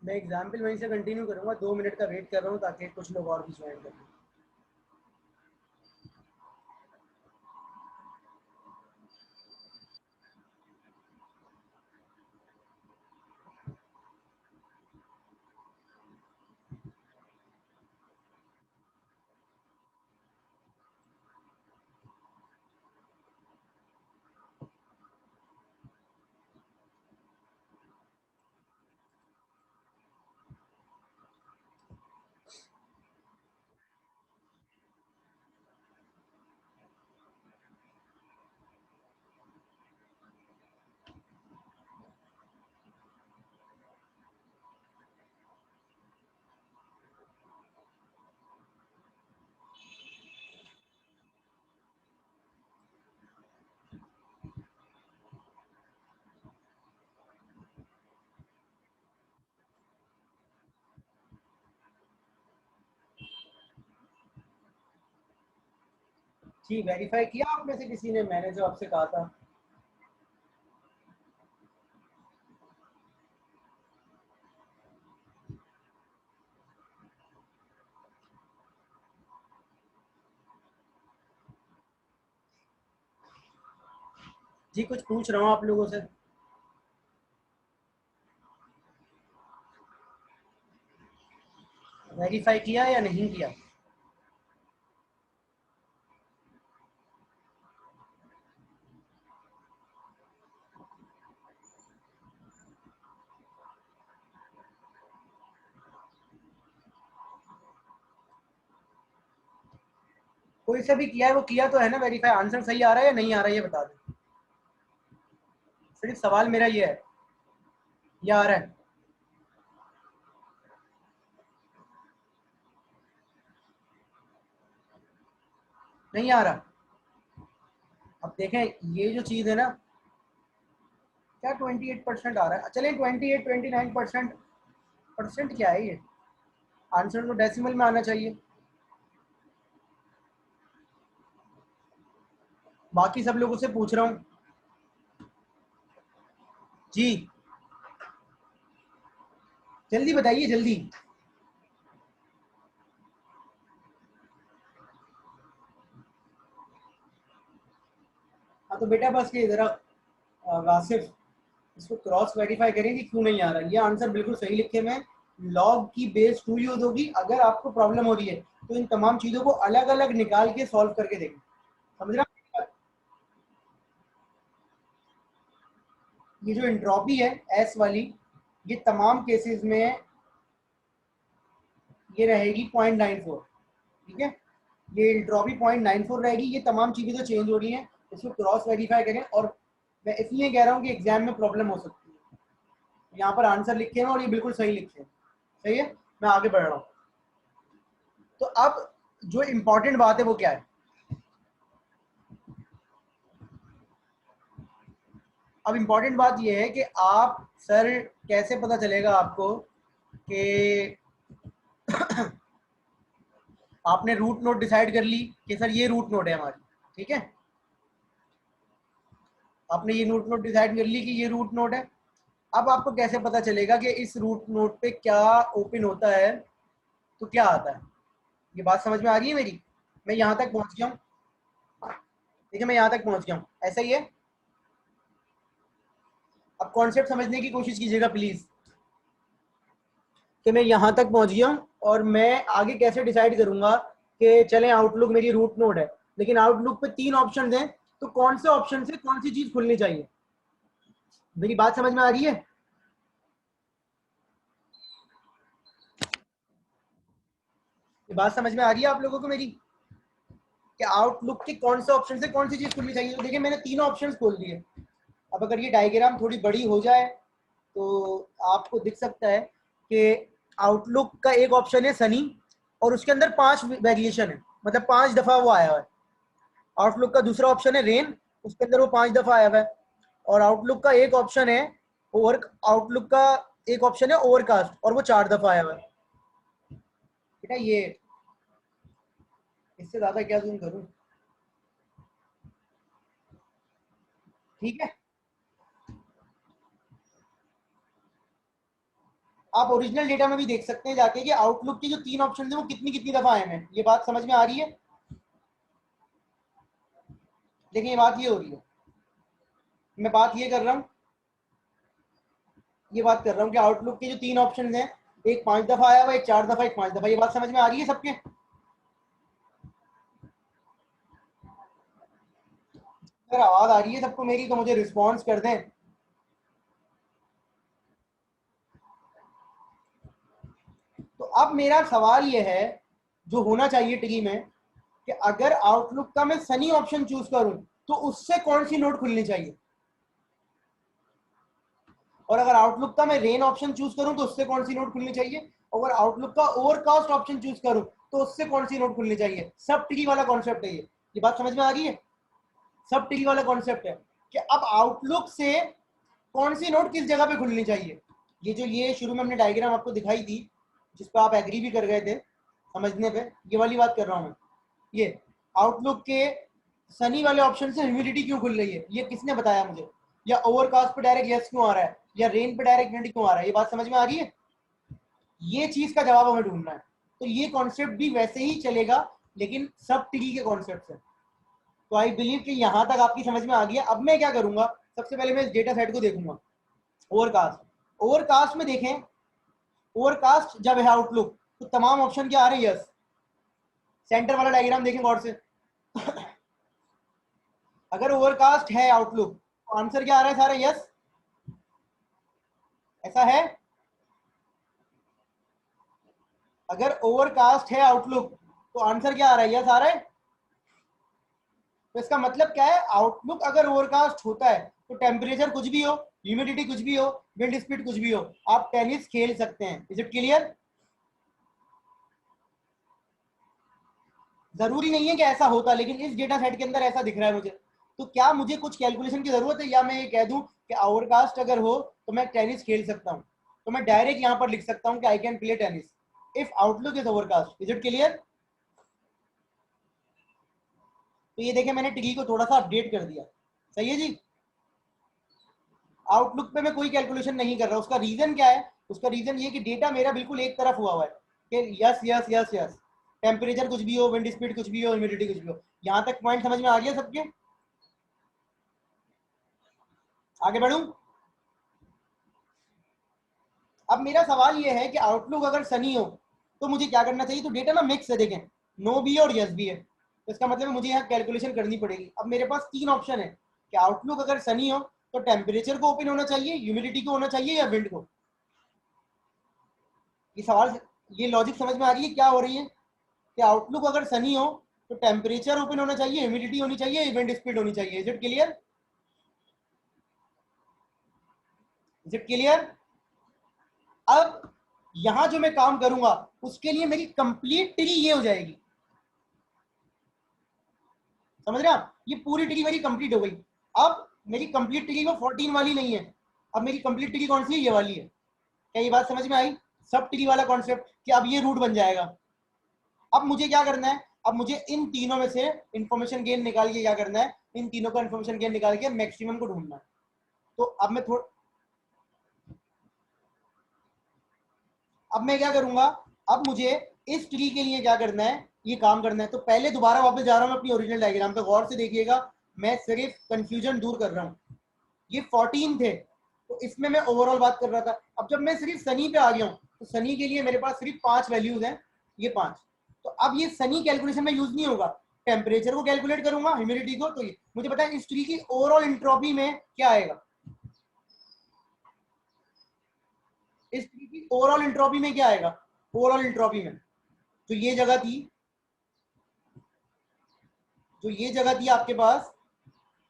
मैं एग्जाम्पल वहीं से कंटिन्यू करूंगा, 2 मिनट का वेट कर रहा हूँ ताकि कुछ लोग और भी ज्वाइन करें। जी, वेरीफाई किया आप में से किसी ने, मैंने जो आपसे कहा था? जी, कुछ पूछ रहा हूँ आप लोगों से। वेरीफाई किया या नहीं किया? कोई सा भी किया है वो किया तो है ना वेरीफाई? आंसर सही आ रहा है या नहीं आ रहा है ये बता दो। सिर्फ सवाल मेरा ये है, ये आ रहा है? नहीं आ रहा? अब देखें, ये जो चीज़ है ना, क्या 28% आ रहा है? चलिए 28, 29%। परसेंट क्या है ये? आंसर तो डेसिमल में आना चाहिए। बाकी सब लोगों से पूछ रहा हूँ। जी, जल्दी बताइए जल्दी। हाँ तो बेटा बस ये ज़रा वासिफ, इसको क्रॉस वेरीफाई करें कि क्यों नहीं आ रहा। ये आंसर बिल्कुल सही लिखे में लॉग की बेस 2 यूज होगी। अगर आपको प्रॉब्लम हो रही है तो इन तमाम चीज़ों को अलग अलग निकाल के सॉल्व करके देखें। समझ रहा? ये जो एंट्रोपी है एस वाली, ये तमाम केसेस में ये रहेगी 0.94। ठीक है, ये एंट्रोपी 0.94 रहेगी। ये तमाम चीज़ें जो चेंज हो रही हैं इसको क्रॉस वेरीफाई करें। और मैं इसलिए कह रहा हूँ कि एग्जाम में प्रॉब्लम हो सकती है। यहाँ पर आंसर लिखे हैं और ये बिल्कुल सही लिखे हैं। सही है, मैं आगे बढ़ रहा हूँ। तो अब जो इम्पोर्टेंट बात है वो क्या है? अब इम्पोर्टेंट बात ये है कि आप, सर कैसे पता चलेगा आपको कि आपने रूट नोट डिसाइड कर ली कि सर ये रूट नोट है हमारी। ठीक है, आपने ये रूट नोट डिसाइड कर ली कि ये रूट नोट है। अब आपको कैसे पता चलेगा कि इस रूट नोट पे क्या ओपन होता है तो क्या आता है? ये बात समझ में आ रही है मेरी? मैं यहाँ तक पहुँच गया हूँ। देखिए, मैं यहाँ तक पहुँच गया हूँ, ऐसा ही है। अब कॉन्सेप्ट समझने की कोशिश कीजिएगा प्लीज, कि मैं यहाँ तक पहुँच गया हूँ और मैं आगे कैसे डिसाइड करूंगा कि चलें आउटलुक मेरी रूट नोड है, लेकिन आउटलुक पे 3 ऑप्शन हैं, तो कौन से ऑप्शन से कौन सी चीज खुलनी चाहिए? मेरी बात समझ में आ रही है? ये बात समझ में आ रही है आप लोगों को मेरी, कि आउटलुक के कौन से ऑप्शन से कौन सी चीज खुलनी चाहिए? तो देखिए, मैंने तीनों ऑप्शन खोल दिए। अब अगर ये डायग्राम थोड़ी बड़ी हो जाए तो आपको दिख सकता है कि आउटलुक का एक ऑप्शन है सनी, और उसके अंदर 5 वेरिएशन है, मतलब 5 दफा वो आया हुआ है। आउटलुक का दूसरा ऑप्शन है रेन, उसके अंदर वो 5 दफा आया हुआ है। और आउटलुक का एक ऑप्शन है ओवर, आउटलुक का एक ऑप्शन है ओवरकास्ट, और वो 4 दफा आया हुआ है। बेटा ये, इससे ज्यादा क्या जूम करूं? ठीक है, आप ओरिजिनल डेटा में भी देख सकते हैं जाके कि आउटलुक के जो 3 ऑप्शन है वो कितनी कितनी दफा आए हैं। ये बात समझ में आ रही है? देखिए ये बात ये हो रही है, मैं बात ये कर रहा हूँ, ये बात कर रहा हूँ कि आउटलुक के जो 3 ऑप्शन हैं, एक 5 दफा आया हुआ, एक 4 दफा, एक 5 दफा। ये बात समझ में आ रही है सबके? अगर आवाज आ रही है सबको मेरी तो मुझे रिस्पॉन्स कर दें। तो अब मेरा सवाल ये है, जो होना चाहिए ट्री में, कि अगर आउटलुक का मैं सनी ऑप्शन चूज करूं तो उससे कौन सी नोट खुलनी चाहिए, और अगर आउटलुक का मैं रेन ऑप्शन चूज करूं तो उससे कौन सी नोट खुलनी चाहिए, और आउटलुक का ओवरकास्ट ऑप्शन चूज करूं तो उससे कौन सी नोट खुलनी चाहिए। सब ट्री वाला कॉन्सेप्ट है ये बात समझ में आ रही है? सब ट्री वाला कॉन्सेप्ट है कि अब आउटलुक से कौन सी नोट किस जगह पे खुलनी चाहिए। ये जो ये शुरू में हमने डायग्राम आपको दिखाई थी, जिस पर आप एग्री भी कर गए थे समझने पे, ये वाली बात कर रहा हूं मैं। ये आउटलुक के सनी वाले ऑप्शन से ह्यूमिडिटी क्यों खुल रही है, ये किसने बताया मुझे? या ओवरकास्ट पे डायरेक्ट यस क्यों आ रहा है, या रेन पे डायरेक्ट ह्यूमिडिटी क्यों आ रहा है? ये बात समझ में आ रही है? ये चीज का जवाब हमें ढूंढना है। तो ये कॉन्सेप्ट भी वैसे ही चलेगा, लेकिन सब ट्री के कॉन्सेप्ट से। तो आई बिलीव कि यहां तक आपकी समझ में आ गया। अब मैं क्या करूंगा, सबसे पहले मैं इस डेटा सेट को देखूंगा। ओवरकास्ट, ओवरकास्ट में देखें, ओवरकास्ट जब है आउटलुक तो तमाम ऑप्शन क्या आ रहे हैं? यस। सेंटर वाला डायग्राम देखें गौर से। अगर ओवरकास्ट है आउटलुक तो आंसर क्या आ रहा है? सारे यस। ऐसा है? अगर ओवरकास्ट है आउटलुक तो आंसर क्या आ रहा है? यस आ रहा है। तो इसका मतलब क्या है? आउटलुक अगर ओवरकास्ट होता है तो टेम्परेचर कुछ भी हो, ह्यूमिडिटी कुछ भी हो, विंड स्पीड कुछ भी हो, आप टेनिस खेल सकते हैं। Is it clear? जरूरी नहीं है कि ऐसा होता, लेकिन इस डेटा सेट के अंदर ऐसा दिख रहा है मुझे। तो क्या मुझे कुछ कैलकुलेशन की जरूरत है, या मैं ये कह दूं कि ओवरकास्ट अगर हो तो मैं टेनिस खेल सकता हूं? तो मैं डायरेक्ट यहां पर लिख सकता हूं कि I can play tennis if outlook is overcast. Is it clear? तो ये देखें मैंने ट्री को थोड़ा सा अपडेट कर दिया। सही है जी? आउटलुक पे मैं कोई कैलकुलेशन नहीं कर रहा। उसका रीजन क्या है? उसका रीजन ये कि डेटा मेरा बिल्कुल एक तरफ हुआ हुआ है कि yes yes yes yes, temperature कुछ भी हो, विंड स्पीड कुछ भी हो, ह्यूमिडिटी कुछ भी हो। यहां तक पॉइंट समझ में आ गया सबके? आगे बढ़ूं? अब मेरा सवाल ये है कि आउटलुक अगर सनी हो तो मुझे क्या करना चाहिए? तो डेटा ना मिक्स है, देखें नो भी है और यस भी है, तो इसका मतलब मुझे यहाँ कैलकुलेशन करनी पड़ेगी। अब मेरे पास 3 ऑप्शन है कि आउटलुक अगर सनी हो तो टेम्परेचर को ओपन होना चाहिए, ह्यूमिडिटी को होना चाहिए, या विंड को। ये सवाल, ये लॉजिक समझ में आ रही है क्या हो रही है? कि आउटलुक अगर सनी हो तो टेम्परेचर ओपन होना चाहिए, ह्यूमिडिटी होनी चाहिए, विंड स्पीड होनी चाहिए। Is it clear? Is it clear? अब यहां जो मैं काम करूंगा उसके लिए मेरी कंप्लीट ट्री ये हो जाएगी। समझ रहे हैं आप? ये पूरी ट्री मेरी कंप्लीट हो गई। अब मेरी कंप्लीट ट्री वो 14 वाली नहीं है। अब मेरी कंप्लीट ट्री कौन सी है? ये वाली है। क्या ये बात समझ में आई? सब ट्री वाला कॉन्सेप्ट कि अब ये रूट बन जाएगा। अब मुझे क्या करना है? अब मुझे इन तीनों में से इंफॉर्मेशन गेन निकाल के क्या करना है? इन तीनों का इंफॉर्मेशन गेन निकाल के मैक्सिमम को ढूंढना है। तो अब मैं क्या करूंगा? अब मुझे इस ट्री के लिए क्या करना है? ये काम करना है। तो पहले दोबारा वापस जा रहा हूं अपनी ओरिजिनल डायग्राम पे, गौर से देखिएगा। मैं सिर्फ कंफ्यूजन दूर कर रहा हूं। ये 14 थे तो इसमें मैं ओवरऑल बात कर रहा था। अब जब मैं सिर्फ सनी पे आ गया हूं तो सनी के लिए मेरे पास सिर्फ 5 वैल्यूज हैं, ये 5। तो अब ये सनी कैलकुलेशन में यूज नहीं होगा। टेम्परेचर को कैलकुलेट करूंगा, ह्यूमिडिटी को। तो ये मुझे पता है इस ट्री की ओवरऑल इंट्रोपी में क्या आएगा। इस ट्री की ओवरऑल इंट्रोपी में क्या आएगा? ओवरऑल इंट्रोपी में जो ये जगह थी, जो ये जगह थी आपके पास,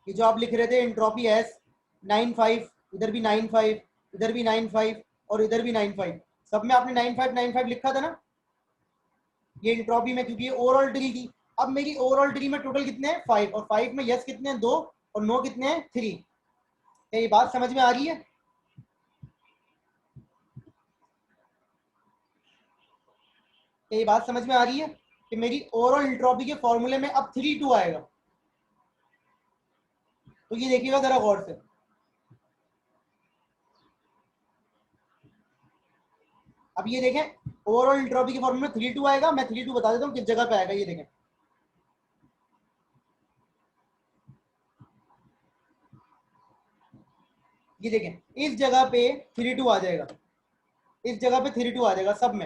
ये जो आप लिख रहे थे इंट्रोपी एस 9.5, इधर भी 9.5, इधर भी 9.5 और इधर भी 9.5, सब में आपने 9.5 9.5 लिखा था ना ये इंट्रोपी में, क्योंकि ये ओवरऑल ट्री थी। अब मेरी ओवरऑल ट्री में टोटल कितने हैं? 5, और 5 में यस कितने हैं? 2, और नो कितने हैं? 3। क्या ये बात समझ में आ रही है? क्या ये बात समझ में आ रही है कि मेरी ओवरऑल इंट्रोपी के फॉर्मूले में अब 3 2 आएगा? तो ये देखिएगा जरा गौर से। अब ये देखें ओवरऑल एंट्रोपी के फॉर्मूले में 3-2 आएगा। मैं 3-2 बता देता हूँ किस जगह पे आएगा। ये देखें, ये देखें इस जगह पे 3-2 आ जाएगा, इस जगह पे 3-2 आ जाएगा सब में।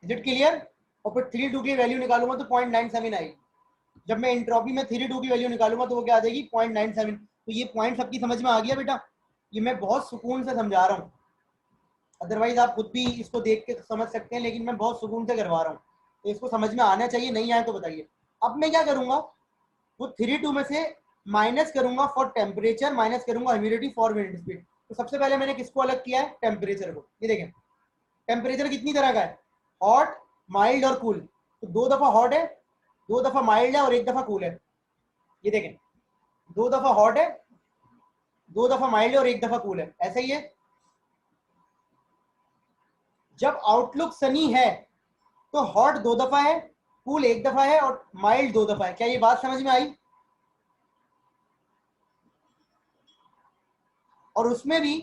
Is it clear? और फिर 3-2 की वैल्यू निकालूंगा तो 0.97 आएगी। जब मैं एंट्रोपी में 3-2 की वैल्यू निकालूंगा तो वो क्या आ जाएगी? 0.97। तो ये पॉइंट सबकी समझ में आ गया बेटा? ये मैं बहुत सुकून से समझा रहा हूँ, अदरवाइज आप खुद भी इसको देख के समझ सकते हैं, लेकिन मैं बहुत सुकून से करवा रहा हूँ, तो इसको समझ में आना चाहिए। नहीं आए तो बताइए। अब मैं क्या करूंगा, वो 3-2 में से माइनस करूंगा फॉर टेम्परेचर, माइनस करूंगा ह्यूमिडिटी फॉर विंड स्पीड। तो सबसे पहले मैंने किसको अलग किया है? टेम्परेचर को। ये देखें टेम्परेचर कितनी तरह का है? हॉट, माइल्ड और कूल। तो 2 दफा हॉट है, 2 दफा माइल्ड है और 1 दफा कूल है। ये देखें 2 दफा हॉट है, 2 दफा माइल्ड है और 1 दफा कूल है। ऐसा ही है। जब आउटलुक सनी है तो हॉट 2 दफा है, कूल 1 दफा है और माइल्ड 2 दफा है। क्या ये बात समझ में आई? और उसमें भी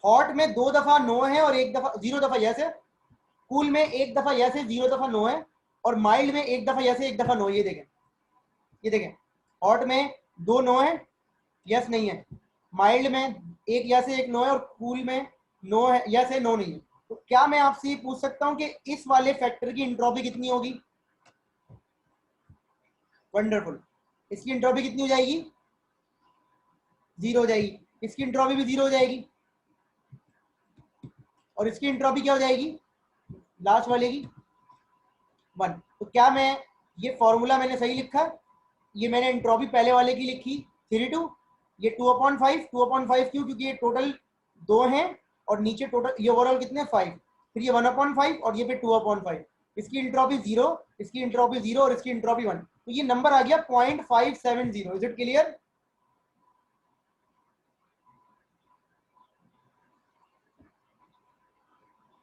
हॉट में 2 दफा नो है और 1 दफा 0 दफा यस है, कूल में 1 दफा यस है 0 दफा नो है, और माइल्ड में 1 दफा यस है 1 दफा नो। ये देखें, ये देखें हॉट में 2 नो है, यस नहीं है, माइल्ड में 1 यस है 1 नो है, और कूल में नो है, यस है नो नहीं है। तो क्या मैं आपसे ये पूछ सकता हूं कि इस वाले फैक्टर की एंट्रोपी कितनी होगी? वंडरफुल। इसकी एंट्रोपी कितनी हो जाएगी? 0 हो जाएगी। इसकी एंट्रोपी भी 0 हो जाएगी, और इसकी एंट्रोपी क्या हो जाएगी लास्ट वाले की? 1। तो क्या मैं ये फॉर्मूला मैंने सही लिखा? ये मैंने एंट्रोपी पहले वाले की लिखी 3-2, ये 2/5, 2/5 क्यों? क्योंकि ये टोटल 2 हैं और नीचे टोटल ये ओवरऑल कितने 5, फिर ये 1/5 और ये पे 2/5। इसकी एंट्रोपी 0, इसकी एंट्रोपी 0 और इसकी एंट्रोपी 1। तो ये नंबर आ गया 0.570। Is it clear?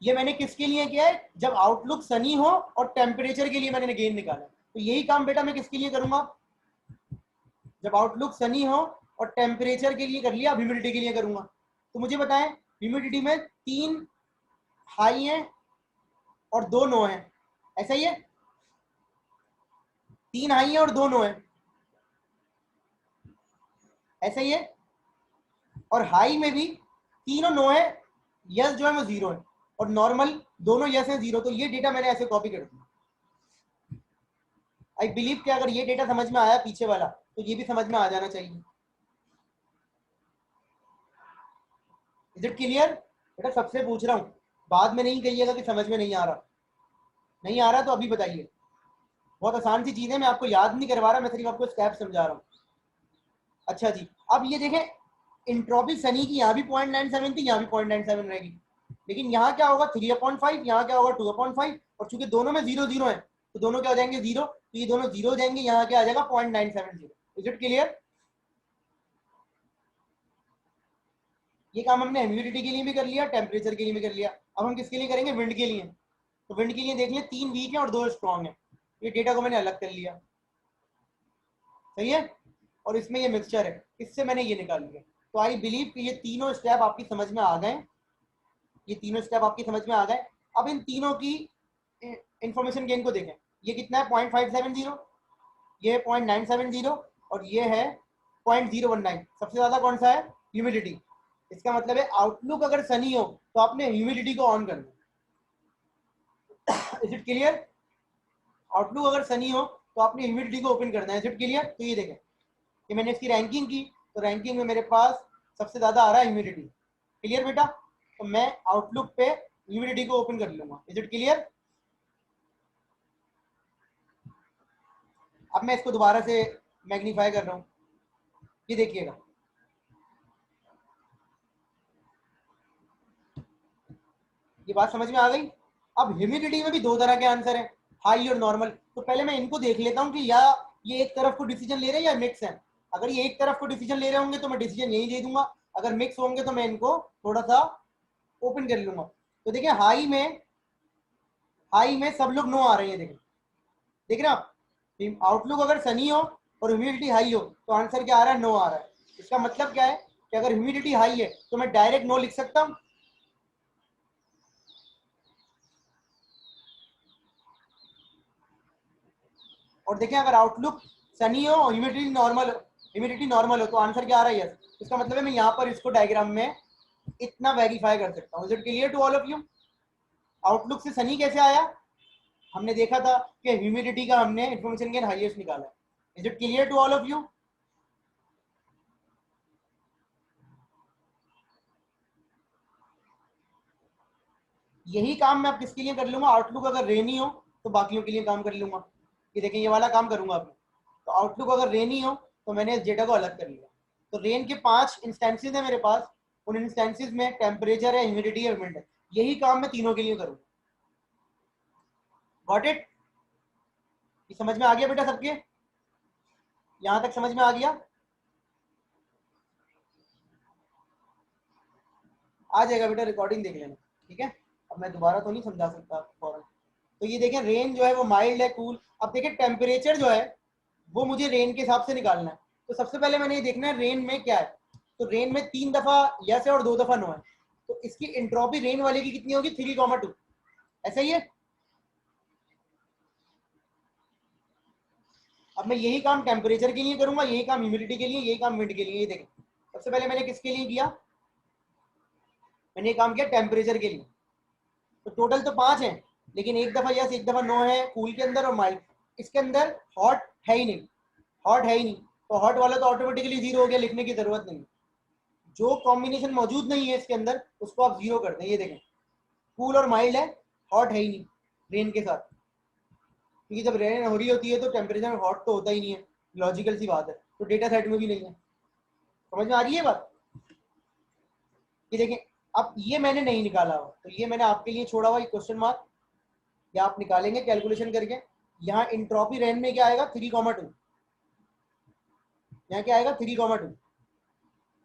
ये मैंने किसके लिए किया है? जब आउटलुक सनी हो और टेम्परेचर के लिए मैंने गेन निकाला। तो यही काम बेटा मैं किसके लिए करूंगा? जब आउटलुक सनी हो और टेम्परेचर के लिए कर लिया, ह्यूमिडिटी के लिए करूंगा। तो मुझे बताएं ह्यूमिडिटी में 3 हाई है और 2 नो है, ऐसा ही है? 3 हाई है और 2 नो है, ऐसा ही है? और हाई में भी 3 और नो है, यस जो है वो 0 है, और नॉर्मल दोनों यस है 0। तो ये डेटा मैंने ऐसे कॉपी कर दिया। आई बिलीव कि अगर ये डेटा समझ में आया पीछे वाला, तो ये भी समझ में आ जाना चाहिए। Is it clear? बेटा सबसे पूछ रहा हूँ, बाद में नहीं कहिएगा कि समझ में नहीं आ रहा। नहीं आ रहा तो अभी बताइए। बहुत आसान सी चीज है, मैं आपको याद नहीं करवा रहा, मैं सिर्फ आपको स्टेप समझा रहा हूँ। अच्छा जी, अब ये देखें इंट्रोपी सनी की यहाँ भी 0.97 थी, यहाँ भी 0.97 रहेगी, लेकिन यहाँ क्या होगा 3/5, यहाँ क्या होगा 2/5, और चूंकि दोनों में 0-0 है तो दोनों क्या हो जाएंगे 0, तो ये दोनों 0 हो जाएंगे, यहाँ क्या आ जाएगा 0.970। Is it clear? ये काम हमने ह्यूमिडिटी के लिए भी कर लिया, टेम्परेचर के लिए भी कर लिया। अब हम किसके लिए करेंगे? विंड के लिए। तो विंड के लिए देख लिया 3 वीक है और 2 स्ट्रॉन्ग है। ये डेटा को मैंने अलग कर लिया, सही है? और इसमें ये मिक्सचर है, इससे मैंने ये निकाल लिया। तो आई बिलीव कि ये तीनों स्टेप आपकी समझ में आ गए, ये तीनों स्टेप आपकी समझ में आ गए। अब इन तीनों की इंफॉर्मेशन गेन को देखें। ये कितना है 0.570, ये है 0.970 और ये है 0.019। सबसे ज्यादा कौन सा है? ह्यूमिडिटी। इसका मतलब है आउटलुक अगर सनी हो तो आपने ह्यूमिडिटी को ऑन करना। Is it clear? आउटलुक अगर सनी हो तो आपने ह्यूमिडिटी को ओपन करना है। Is it clear? तो ये देखें कि मैंने इसकी रैंकिंग की, तो रैंकिंग में मेरे पास सबसे ज्यादा आ रहा है ह्यूमिडिटी। क्लियर बेटा? तो मैं आउटलुक पे ह्यूमिडिटी को ओपन कर लूंगा। Is it clear? अब मैं इसको दोबारा से मैग्नीफाई कर रहा हूँ, ये देखिएगा। ये बात समझ में आ गई? अब ह्यूमिडिटी में भी 2 तरह के आंसर हैं, हाई और नॉर्मल। तो पहले मैं इनको देख लेता हूँ कि या ये एक तरफ को डिसीजन ले रहे हैं या मिक्स है। अगर ये एक तरफ को डिसीजन ले रहे होंगे तो मैं डिसीजन यही दे दूंगा, अगर मिक्स होंगे तो मैं इनको थोड़ा सा ओपन कर लूंगा। तो देखिए हाई में सब लोग नो आ रहे हैं। देख रहे हैं आप? आउटलुक अगर सनी हो और ह्यूमिडिटी हाई हो तो आंसर क्या आ रहा है? नो आ रहा है। इसका मतलब क्या है कि अगर ह्यूमिडिटी हाई है तो मैं डायरेक्ट नो लिख सकता हूँ, और देखें अगर आउटलुक सनी हो और ह्यूमिडिटी नॉर्मल हो तो आंसर क्या आ रहा है? यस। इसका मतलब है मैं यहाँ पर इसको डायग्राम में इतना वेरीफाई कर सकता हूँ। Is it clear to all of you? Outlook से सनी कैसे आया? हमने देखा था कि ह्यूमिडिटी का हमने इंफॉर्मेशन गेन हाईएस्ट निकाला। Is it clear to all of you? यही काम मैं अब किसके लिए कर लूंगा? आउटलुक अगर रेनी हो तो बाकियों के लिए काम कर लूंगा। ये देखें, ये वाला काम करूंगा अब। तो आउटलुक अगर रेनी हो तो मैंने इस डेटा को अलग कर लिया। तो रेन के 5 इंस्टेंसेस है मेरे पास, उन इंस्टेंसेस में टेम्परेचर है, ह्यूमिडिटी है, विंड है। यही काम मैं तीनों के लिए करूंगा। Got it? ये समझ में आ गया बेटा सबके? यहां तक समझ में आ गया? आ जाएगा बेटा, रिकॉर्डिंग देख लेना, ठीक है? अब मैं दोबारा तो नहीं समझा सकता फौरन। तो ये देखें, रेन जो है वो माइल्ड है, कूल। अब देखें टेम्परेचर जो है वो मुझे रेन के हिसाब से निकालना है। तो सबसे पहले मैंने ये देखना है रेन में क्या है। तो रेन में 3 दफा यस है और 2 दफा नो है। तो इसकी इंट्रोपी रेन वाले की कितनी होगी? 3,2। ऐसा ही है। अब मैं यही काम टेम्परेचर के लिए करूंगा, यही काम ह्यूमिडिटी के लिए, यही काम विंड के लिए। ये देखें, सबसे पहले मैंने किसके लिए किया? मैंने ये काम किया टेम्परेचर के लिए। तो टोटल तो 5 है, लेकिन एक दफा यस एक दफा नो है कूल के अंदर और माइल्ड। इसके अंदर हॉट है ही नहीं, हॉट है ही नहीं। तो हॉट वाला तो ऑटोमेटिकली जीरो हो गया, लिखने की जरूरत नहीं। जो कॉम्बिनेशन मौजूद नहीं है इसके अंदर उसको आप जीरो कर दें। ये देखें, कूल और माइल्ड है, हॉट है ही नहीं रेन के साथ। क्योंकि जब रेन हो रही होती है तो टेम्परेचर हॉट तो होता ही नहीं है, लॉजिकल सी बात है। तो डेटा सेट में भी नहीं है। समझ में आ रही है बात? ये देखें, अब ये मैंने नहीं निकाला हुआ, तो ये मैंने आपके लिए छोड़ा हुआ क्वेश्चन मार्क, या आप निकालेंगे कैलकुलेशन करके। यहाँ इंट्रोपी रेन में क्या आएगा? 3,2। यहाँ क्या आएगा? 3,2।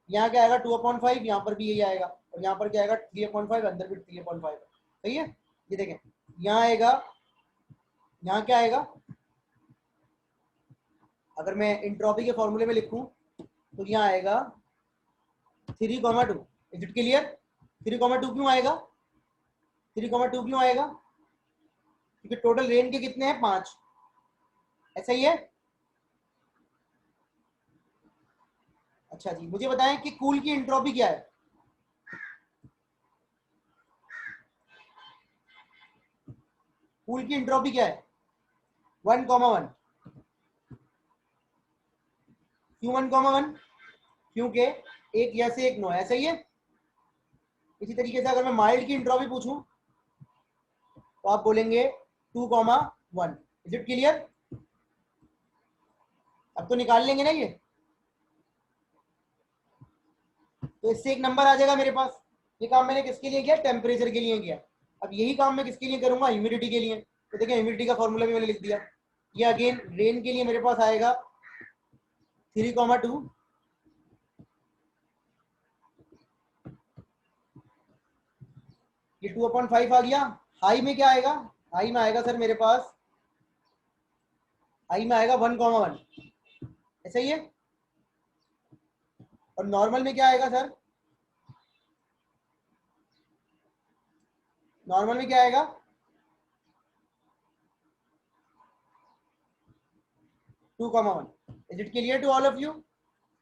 यहाँ क्या आएगा? 2/5। यहाँ पर भी यही आएगा, और यहाँ पर क्या आएगा? 3/5। अंदर भी 3/5। सही है। ये देखें, यहाँ आएगा, यहाँ क्या आएगा? अगर मैं इंट्रोपी के फॉर्मूले में लिखूं तो यहाँ आएगा 3,2। Is it clear? 3,2 क्यों आएगा? 3,2 क्यों आएगा? क्योंकि टोटल रेन के कितने हैं? 5। ऐसा ही है। अच्छा जी, मुझे बताएं कि कूल की इंट्रोपी क्या है? कूल की इंट्रोपी क्या है? 1,1। क्यों 1,1? क्योंकि एक यस एक नो है। ऐसा ही है। इसी तरीके से अगर मैं माइल्ड की इंट्रोपी पूछूं तो आप बोलेंगे 2,1। Is it clear? अब तो निकाल लेंगे ना ये। तो इससे एक नंबर आ जाएगा मेरे पास। ये काम मैंने किसके लिए किया? टेम्परेचर के लिए किया। अब यही काम मैं किसके लिए करूंगा? ह्यूमिडिटी के लिए। तो देखिए, ह्यूमिडिटी का फॉर्मूला भी मैंने लिख दिया। ये अगेन रेन के लिए मेरे पास आएगा 3,2। ये 2/5 आ गया। हाई में क्या आएगा? हाई में आएगा सर मेरे पास, हाई में आएगा 1,1। ऐसा ही है। और नॉर्मल में क्या आएगा सर? नॉर्मल में क्या आएगा? 2,1। Is it clear to all of you?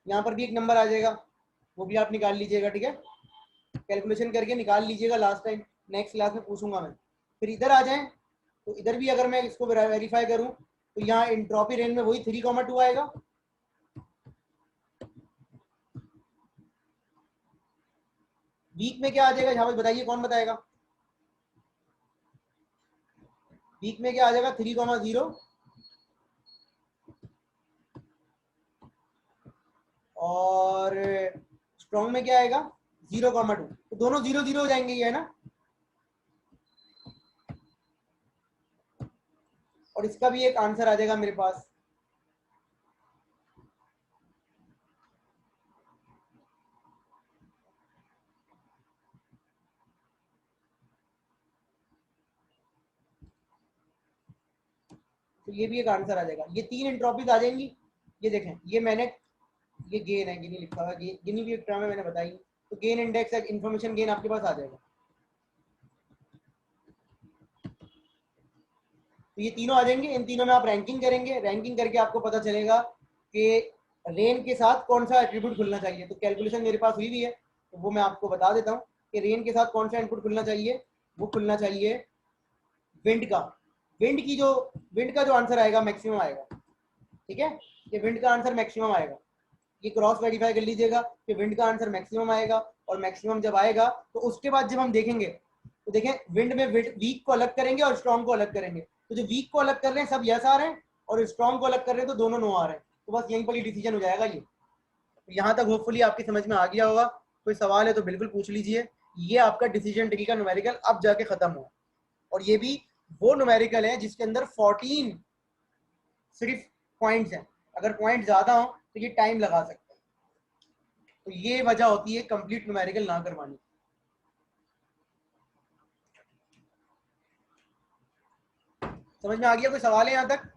यहाँ पर भी एक नंबर आ जाएगा, वो भी आप निकाल लीजिएगा, ठीक है? कैलकुलेशन करके निकाल लीजिएगा। लास्ट टाइम नेक्स्ट क्लास में पूछूंगा मैं। फिर इधर आ जाएं, तो इधर भी अगर मैं इसको वेरीफाई करूं तो यहाँ इंट्रोपी रेंज में वही 3,2 आएगा। वीक में क्या आ जाएगा? यहाँ पर बताइए, कौन बताएगा? वीक में क्या आ जाएगा? 3,0। और स्ट्रॉन्ग में क्या आएगा? 0,2। तो दोनों 0,0 हो जाएंगे, ये है ना? और इसका भी एक आंसर आ जाएगा मेरे पास। तो ये भी एक आंसर आ जाएगा। ये 3 एंट्रोपीज आ जाएंगी। ये देखें, ये मैंने, ये गेन है, गिनी लिखा हुआ, गिनी भी एक टर्म है, मैंने बताई। तो गेन इंडेक्स, इंफॉर्मेशन गेन आपके पास आ जाएगा। तो ये तीनों आ जाएंगे, इन तीनों में आप रैंकिंग करेंगे, रैंकिंग करके आपको पता चलेगा कि रेन के साथ कौन सा एट्रीब्यूट खुलना चाहिए। तो कैलकुलेशन मेरे पास हुई भी है, तो वो मैं आपको बता देता हूँ कि रेन के साथ कौन सा इनपुट खुलना चाहिए। वो खुलना चाहिए विंड का। विंड का जो आंसर आएगा मैक्सिमम आएगा, ठीक है, कि विंड का आंसर मैक्सिमम आएगा। ये क्रॉस वेरीफाई कर लीजिएगा कि विंड का आंसर मैक्सिमम आएगा, और मैक्सिमम जब आएगा तो उसके बाद जब हम देखेंगे तो देखें विंड में वीक को अलग करेंगे और स्ट्रॉन्ग को अलग करेंगे। तो जो वीक को अलग कर रहे हैं सब यस आ रहे हैं, और स्ट्रॉन्ग को अलग कर रहे हैं तो दोनों नो आ रहे हैं। तो बस यहीं पर ही डिसीजन हो जाएगा ये। तो यहाँ तक होपफुली आपकी समझ में आ गया होगा। कोई सवाल है तो बिल्कुल पूछ लीजिए। ये आपका डिसीजन ट्री का न्यूमेरिकल अब जाके खत्म हुआ, और ये भी वो न्यूमेरिकल है जिसके अंदर 14 सिर्फ पॉइंट्स हैं। अगर पॉइंट ज्यादा हो तो ये टाइम लगा सकते हैं। तो ये वजह होती है कंप्लीट न्यूमेरिकल ना करवानी। समझ में आ गया? कोई सवाल है यहाँ तक?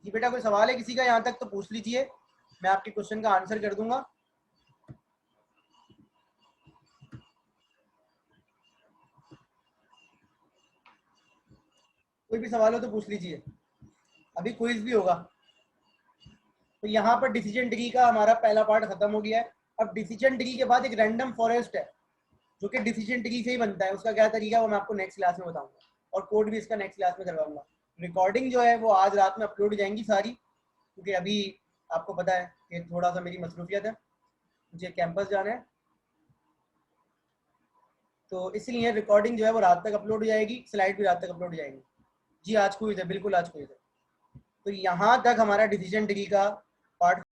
जी बेटा, कोई सवाल है किसी का यहाँ तक तो पूछ लीजिए, मैं आपके क्वेश्चन का आंसर कर दूंगा। कोई भी सवाल हो तो पूछ लीजिए, अभी क्विज भी होगा। तो यहाँ पर डिसीजन ट्री का हमारा पहला पार्ट खत्म हो गया है। अब डिसीजन ट्री के बाद एक रैंडम फॉरेस्ट है जो कि डिसीजन ट्री से ही बनता है। उसका क्या तरीका है वो मैं आपको नेक्स्ट क्लास में बताऊंगा, और कोड भी इसका नेक्स्ट क्लास में करवाऊंगा। रिकॉर्डिंग जो है वो आज रात में अपलोड हो जाएंगी सारी, क्योंकि अभी आपको पता है कि थोड़ा सा मेरी मसरूफियत है, मुझे कैंपस जाना है, तो इसलिए रिकॉर्डिंग जो है वो रात तक अपलोड हो जाएगी, स्लाइड भी रात तक अपलोड हो जाएंगी। जी आज क्विज है, बिल्कुल आज क्विज है। तो यहाँ तक हमारा डिसीजन ट्री का